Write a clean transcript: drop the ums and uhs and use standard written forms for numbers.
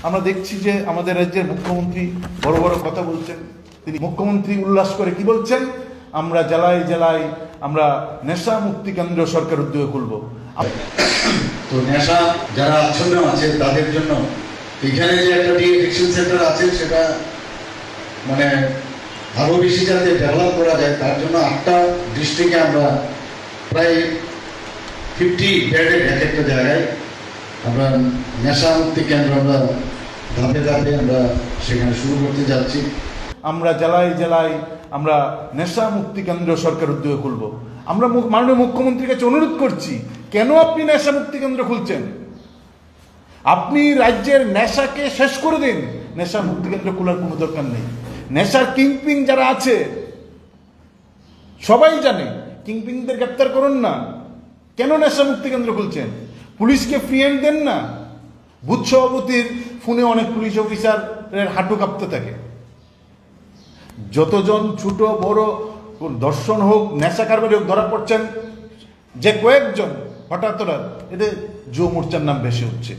আমরা দেখছি যে আমাদের রাজ্যের মুখ্যমন্ত্রী বড় বড় কথা বলছেন। তিনি মুখ্যমন্ত্রী উল্লাস করে কি বলছেন, আমরা জেলায় জেলায় আমরা নেশা মুক্তি কেন্দ্র সরকার উদ্যোগে খুলব। তো নেশা যারা আচ্ছন্ন আছে তাদের জন্য এখানে যে একটা ডিএডিকশন সেন্টার আছে সেটা মানে আরো বেশি যাতে ডেভেলপ করা যায় তার জন্য 8টা ডিস্ট্রিক্টে আমরা প্রায় 50 বেডের এক একটা জায়গায় আমরা নেশা মুক্তি কেন্দ্র আমরা ধাপে ধাপে আমরা সেখানে শুরু করতে যাচ্ছি। আমরা জেলায় জেলায় আমরা নেশা মুক্তি কেন্দ্র সরকার উদ্যোগে খুলব। আমরা মাননীয় মুখ্যমন্ত্রীর কাছে অনুরোধ করছি, কেন আপনি নেশা মুক্তি কেন্দ্র খুলছেন? আপনি রাজ্যের নেশাকে শেষ করে দিন, নেশা মুক্তি কেন্দ্র খোলার কোনো দরকার নেই। নেশার কিংপিং যারা আছে সবাই জানে, কিংপিংদের গ্রেপ্তার করুন না। কেন নেশা মুক্তি কেন্দ্র খুলছেন? পুলিশকে ফ্রি হ্যান্ড দেন না। বুথ সভাপতির ফোনে অনেক পুলিশ অফিসারের হাঁটু কাঁপতে থাকে। যতজন ছোট বড় দর্শন হোক, নেশা কারবারি হোক ধরা পড়ছেন, যে কয়েকজন হঠাৎ এতে যুব মোর্চার নাম বেশি হচ্ছে।